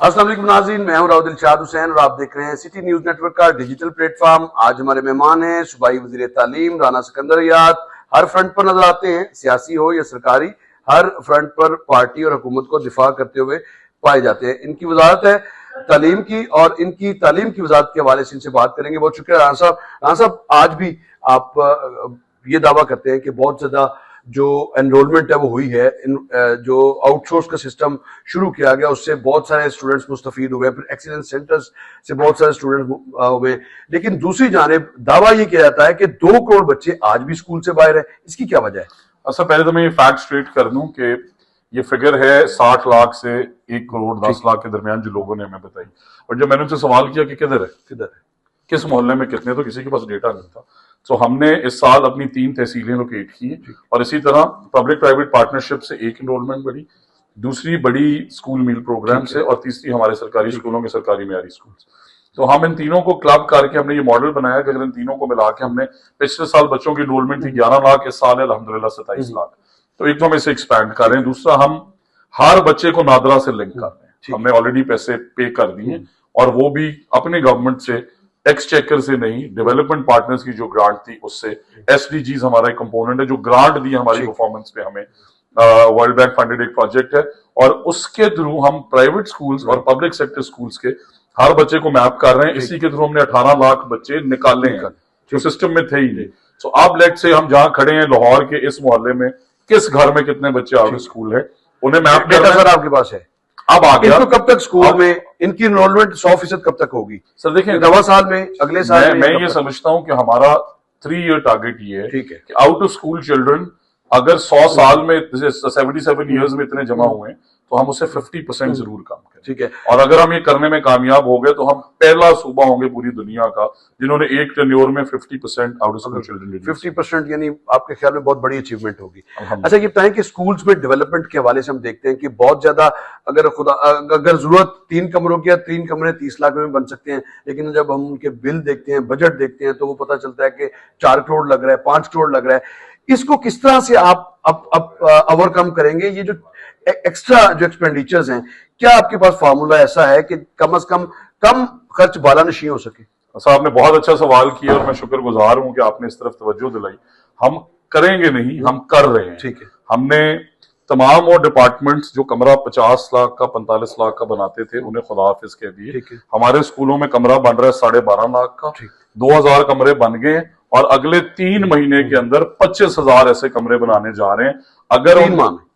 अस्सलाम वालेकुम नाज़रीन, मैं हूं राव दिलशाद हुसैन और आप देख रहे हैं सिटी न्यूज नेटवर्क का डिजिटल प्लेटफॉर्म। आज हमारे मेहमान हैं सूबाई वज़ीर तालीम राना सिकंदर। हर फ्रंट पर नजर आते हैं, सियासी हो या सरकारी, हर फ्रंट पर पार्टी और हुकूमत को दिफा करते हुए पाए जाते हैं। इनकी वजारत है तालीम की और इनकी तालीम की वजारत के हवाले से इनसे बात करेंगे। बहुत शुक्रिया राना साहब। राना साहब, आज भी आप ये दावा करते हैं कि बहुत ज्यादा जो एनरोलमेंट है वो हुई है, जो आउटसोर्स का सिस्टम शुरू किया गया उससे बहुत सारे स्टूडेंट्स मुस्तफीद हुए, फिर एक्सीलेंस सेंटर्स से बहुत सारे स्टूडेंट्स हुए, लेकिन दूसरी जानिब दावा ये किया जाता है कि 2 करोड़ बच्चे आज भी स्कूल से बाहर है। इसकी क्या वजह है? अच्छा, पहले तो मैं ये फैक्ट स्ट्रेट कर दूं कि ये फिगर है 60 लाख से 1 करोड़ 10 लाख के दरमियान जो लोगों ने हमें बताई। और जब मैंने उनसे सवाल किया कि किधर है किस मोहल्ले में कितने, तो किसी के पास डेटा नहीं था। तो हमने इस साल अपनी 3 तहसीलें लोकेट की और इसी तरह पब्लिक प्राइवेट पार्टनरशिप से एक एनरोलमेंट बढ़ी, दूसरी बड़ी स्कूल मील प्रोग्राम से, और तीसरी हमारे सरकारी स्कूलों के सरकारी मेयारी स्कूल। तो हम इन तीनों को क्लब करके हमने ये मॉडल बनाया कि अगर इन तीनों को मिला के हमने पिछले साल बच्चों की एनरोलमेंट थी 11 लाख, इस साल है अल्हम्दुलिल्लाह 27 लाख। तो एक तो हम इसे एक्सपैंड कर रहे हैं, दूसरा हम हर बच्चे को नादरा से लिंक कर रहे हैं। हमने ऑलरेडी पैसे पे कर दिए और वो भी अपने गवर्नमेंट से, एक्सचेकर से नहीं, डेवलपमेंट पार्टनर्स की जो ग्रांट थी उससे। एसडीजीज हमारा एक कंपोनेंट है जो ग्रांट दी हमारी परफॉर्मेंस पे हमें, वर्ल्ड बैंक फंडेड एक प्रोजेक्ट है और उसके थ्रू हम प्राइवेट स्कूल्स और पब्लिक सेक्टर स्कूल्स के हर बच्चे को मैप कर रहे हैं। इसी के थ्रू हमने 18 लाख बच्चे निकाले हैं जो सिस्टम में थे ही नहीं। तो अब लेट से हम जहां खड़े हैं लाहौर के इस मोहल्ले में किस घर में कितने बच्चे आउट स्कूल है, उन्हें मैप डेटा सर आपके पास है? अब आ गया। इनको कब तक स्कूल में इनकी एनरोलमेंट 100% कब तक होगी? सर देखिए, नवा साल में, अगले साल में? मैं ये समझता हूं कि हमारा 3 ईयर टारगेट ये है कि आउट ऑफ स्कूल चिल्ड्रन अगर 100 साल में 77 ईयर्स में इतने जमा हुए तो हम उसे 50% जरूर कम करें। ठीक है। और अगर हम ये करने में कामयाब हो गए तो हम पहला सूबा होंगे पूरी दुनिया का जिन्होंने एक टेन्योर में 50% आउट ऑफ स्कूल चिल्ड्रन। 50% यानी आपके ख्याल में बहुत बड़ी अचीवमेंट होगी। अच्छा, ये बताएं कि स्कूल्स में डेवलपमेंट के हवाले से हम देखते हैं कि बहुत ज्यादा, अगर जरूरत 3 कमरों की है, 3 कमरे 30 लाख में बन सकते हैं, लेकिन जब हम उनके बिल देखते हैं, बजट देखते हैं, तो वो पता चलता है कि 4 करोड़ लग रहा है, 5 करोड़ लग रहा है। इसको किस तरह से आप ओवरकम करेंगे? ये जो एक्स्ट्रा जो एक्सपेंडिचर्स हैं, क्या आपके पास फार्मूला ऐसा है कि कम से कम खर्च बालानशी हो सके? अच्छा, आपने बहुत अच्छा सवाल किया और मैं शुक्रगुजार हूं कि आपने इस तरफ तवज्जो दिलाई। हम करेंगे नहीं, हम कर रहे हैं। ठीक है। हमने तमाम वो डिपार्टमेंट्स जो कमरा 50 लाख का 45 लाख का बनाते थे उन्हें खुदा हाफिज कह दिए। हमारे स्कूलों में कमरा बन रहा है 12.5 लाख का, 2000 कमरे बन गए और अगले 3 महीने के अंदर 25,000 ऐसे कमरे बनाने जा रहे हैं। अगर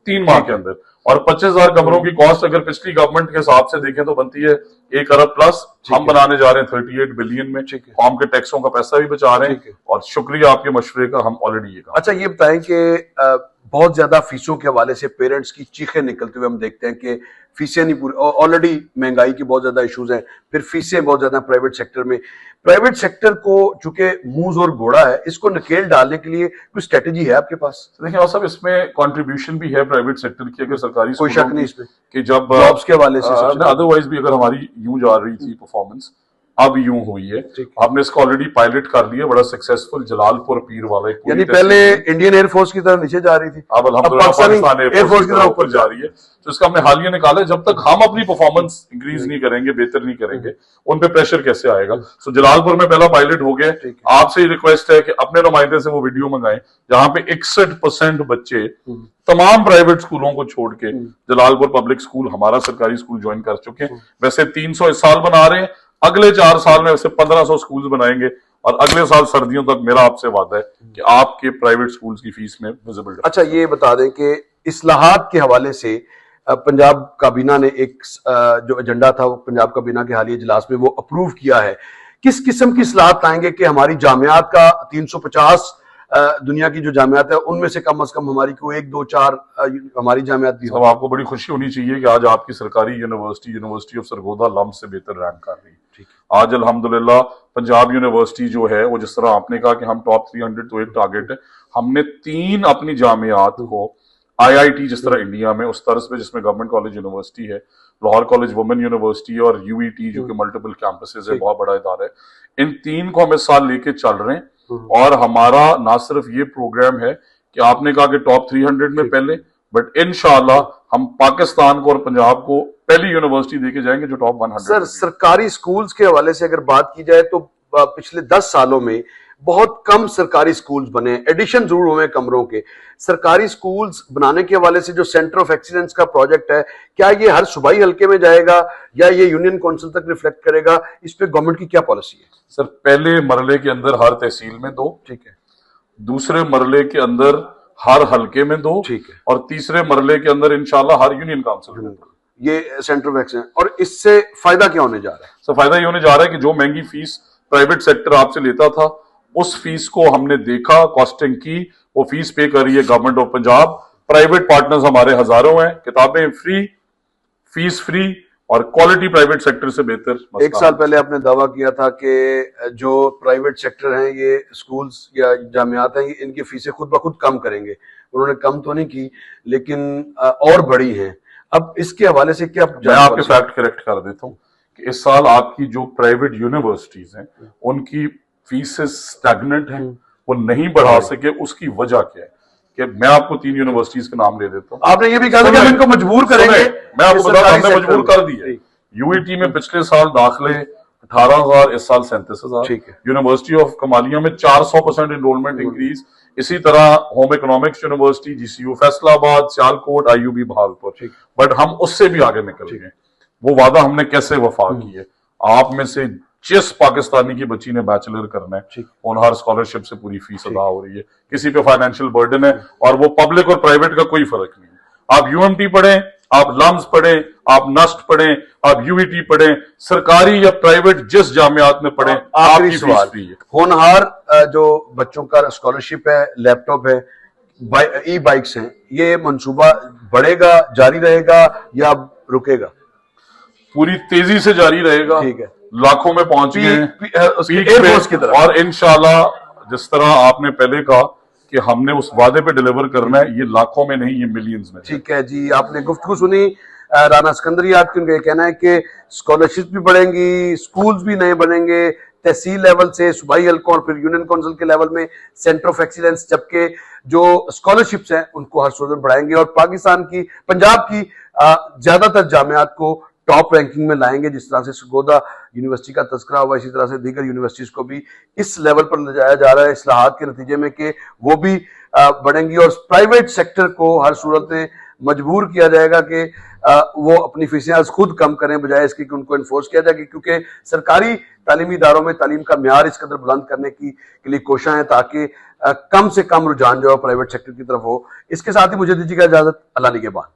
3 माह के अंदर, और 25,000 कमरों की कॉस्ट अगर पिछली गवर्नमेंट के हिसाब से देखें तो बनती है 1 अरब प्लस। हम बनाने जा रहे हैं 38 बिलियन में। कौम के टैक्सों का पैसा भी बचा रहे हैं और शुक्रिया आपके मशवरे का, हम ऑलरेडी ये काम। अच्छा, ये बताएं कि बहुत ज्यादा फीसों के हवाले से पेरेंट्स की चीखें निकलते हुए हम देखते हैं कि फीसें नहीं पूरी, ऑलरेडी महंगाई की बहुत ज्यादा इश्यूज हैं, फिर फीसें बहुत ज्यादा प्राइवेट सेक्टर में। प्राइवेट सेक्टर को चूंकि मुंह और घोड़ा है, इसको नकेल डालने के लिए कोई स्ट्रेटेजी है आपके पास? देखिए और सब इसमें कंट्रीब्यूशन भी है प्राइवेट सेक्टर की, अगर सरकारी कोई शक नहीं इसमें कि जब जॉब्स के हवाले से, अदरवाइज भी अगर हमारी यूं जा रही थी परफॉर्मेंस, अब यूं हुई है। आपने इसको ऑलरेडी पायलट कर लिया, बड़ा सक्सेसफुल, जलालपुर पीर वाला। यानी पहले इंडियन एयरफोर्स की तरफ नीचे जा रही थी, अब अल्हम्दुलिल्लाह पाकिस्तान एयरफोर्स की तरफ ऊपर जा रही है। तो इसका हमने हालिया निकाला है। जब तक हम अपनी परफॉर्मेंस इंक्रीज नहीं करेंगे, बेहतर नहीं करेंगे, उन पे प्रेशर कैसे आएगा? सो जलालपुर में पहला पायलट हो गया। आपसे ये रिक्वेस्ट है कि अपने नुमाइंदे से वो वीडियो मंगाएं जहां पे 61% बच्चे तमाम प्राइवेट स्कूलों को छोड़ के जलालपुर पब्लिक स्कूल, हमारा सरकारी स्कूल ज्वाइन कर चुके हैं। वैसे 300 इस साल बना रहे हैं, अगले 4 साल में वैसे 1500 स्कूल बनाएंगे और अगले साल सर्दियों तक मेरा आपसे वादा है कि आपके प्राइवेट स्कूल्स की फीस में विजिबल। अच्छा, ये बता दें कि इस्लाहात के हवाले से पंजाब काबीना ने एक जो एजेंडा था वो पंजाब काबीना के हालिया इजलास में वो अप्रूव किया है। किस किस्म की इस्लाहात लाएंगे कि हमारी जामियात का 350 दुनिया की जो जामियात है उनमें से कम हमारी को 1, 2, 4 हमारी जामियात भी हो? अब आपको बड़ी खुशी होनी चाहिए कि आज आपकी सरकारी यूनिवर्सिटी ऑफ सरगोदा लम्ब से बेहतर रैंक कर रही है। आज अल्हम्दुलिल्लाह पंजाब यूनिवर्सिटी जो है वो, जिस तरह आपने कहा कि हम टॉप 300 तो एक टारगेट है, हमने 3 अपनी जामियात को IIT जिस तरह इंडिया में उस तरह पे, जिसमें गवर्नमेंट कॉलेज यूनिवर्सिटी है, लाहौर कॉलेज वुमेन यूनिवर्सिटी और UET जो कि मल्टीपल कैंपसेस है, बहुत बड़ा इदारा है, इन 3 को हम इस साल लेके चल रहे हैं। और हमारा ना सिर्फ ये प्रोग्राम है कि आपने कहा कि टॉप 300 में पहले, बट इंशाल्लाह हम पाकिस्तान को और पंजाब को पहली यूनिवर्सिटी देके जाएंगे जो टॉप 100 सर, सरकारी स्कूल्स के हवाले से अगर बात की जाए तो पिछले 10 सालों में बहुत कम सरकारी स्कूल्स बने, एडिशन जरूर हुए कमरों के। सरकारी स्कूल्स बनाने के हवाले से जो सेंटर ऑफ एक्सीलेंस का प्रोजेक्ट है, क्या ये हर सूबाई हल्के में जाएगा या ये यूनियन काउंसिल तक रिफ्लेक्ट करेगा? इस पे गवर्नमेंट की क्या पॉलिसी है? सर, पहले मरले के अंदर हर तहसील में 2, ठीक है। दूसरे मरले के अंदर हर हल्के में 2, ठीक है। और तीसरे मरले के अंदर इंशाल्लाह हर यूनियन काउंसिल में 2। ये सेंटर ऑफ एक्सीलेंस, और इससे फायदा क्या होने जा रहा है? सर, फायदा ये होने जा रहा है कि जो महंगी फीस प्राइवेट सेक्टर आपसे लेता था, उस फीस को हमने देखा, कॉस्टिंग की, वो फीस पे कर रही है government of Punjab. Private partners हमारे हजारों हैं, किताबें फ्री, फीस फ्री और क्वालिटी प्राइवेट सेक्टर से बेहतर। एक साल पहले आपने दावा किया था कि जो प्राइवेट सेक्टर हैं, ये स्कूल्स या जामियात हैं, इनकी फीसें खुद ब खुद कम करेंगे। उन्होंने कम तो नहीं की, लेकिन और बढ़ी हैं। अब इसके हवाले से क्या मैं आपके फैक्ट करेक्ट कर देता हूँ कि इस साल आपकी जो प्राइवेट यूनिवर्सिटीज हैं उनकी फीसें स्टैग्नेंट हैं, वो नहीं बढ़ा सके। उसकी वजह क्या है कि मैं आपको 3 यूनिवर्सिटीज के नाम ले देता हूँ। आपने ये भी कहा कि हम इनको मजबूर करेंगे। मैं आपको बता रहा हूं, हमने मजबूर कर दिया। यूईटी में पिछले साल दाखिले 18,000, इस साल 37,000। ठीक है। यूनिवर्सिटी ऑफ कमालिया में 400% एनरोलमेंट इंक्रीज। इसी तरह home economics university, GCU Faisalabad, Sialkot, IUB Bahawalpur. But हम उससे भी आगे निकल गए। वो वादा हमने कैसे वफा की है? आप में से जिस पाकिस्तानी की बच्ची ने बैचलर करना है, उन हर स्कॉलरशिप से पूरी फीस अदा हो रही है। किसी पे फाइनेंशियल बर्डन है, और वो पब्लिक और प्राइवेट का कोई फर्क नहीं है। आप यूएमटी पढ़ें, आप लम्स पढ़ें, आप नस्ट पढ़ें, आप यूईटी पढ़ें, सरकारी या प्राइवेट जिस जामियात में पढ़ें, आपकी फीस फ्री है। होनहार जो बच्चों का स्कॉलरशिप है, लैपटॉप है, ई बाइक्स हैं, ये मंसूबा बढ़ेगा, जारी रहेगा या रुकेगा? पूरी तेजी से जारी रहेगा। ठीक है। लाखों में पहुंच गए एयरफोर्स की तरफ, और इंशाल्लाह जिस तरह आपने पहले कहा कि हमने उस वादे पे डिलीवर करना है, ये लाखों में नहीं, ये मिलियंस में। ठीक है जी, आपने गुफ्तगू सुनी राना सिकंदरियात की। उनका ये कहना है कि स्कॉलरशिप भी बढ़ेंगी, स्कूल्स भी नए बनेंगे, तहसील लेवल से सूबाई हल्कों और फिर यूनियन काउंसिल के लेवल में सेंटर ऑफ एक्सीलेंस, जबकि जो स्कॉलरशिप्स हैं उनको हर सूरत बढ़ाएंगे और पाकिस्तान की, पंजाब की ज्यादातर जामियात को टॉप रैंकिंग में लाएंगे। जिस तरह से सरगोदा यूनिवर्सिटी का तस्करा हुआ, इसी तरह से दीगर यूनिवर्सिटीज को भी इस लेवल पर ले जाया जा रहा है इस्लाहात के नतीजे में कि वो भी बढ़ेंगी, और प्राइवेट सेक्टर को हर सूरत में मजबूर किया जाएगा कि वो अपनी फीसें खुद कम करें, बजाय इसके कि उनको इन्फोर्स किया जाए। क्योंकि सरकारी तालीमी इदारों में तालीम का म्यार इस कदर बुलंद करने की के लिए कोशिश है ताकि कम से कम रुझान जो है प्राइवेट सेक्टर की तरफ हो। इसके साथ ही मुझे दीजिएगा इजाजत। अल्लाह निगहबान।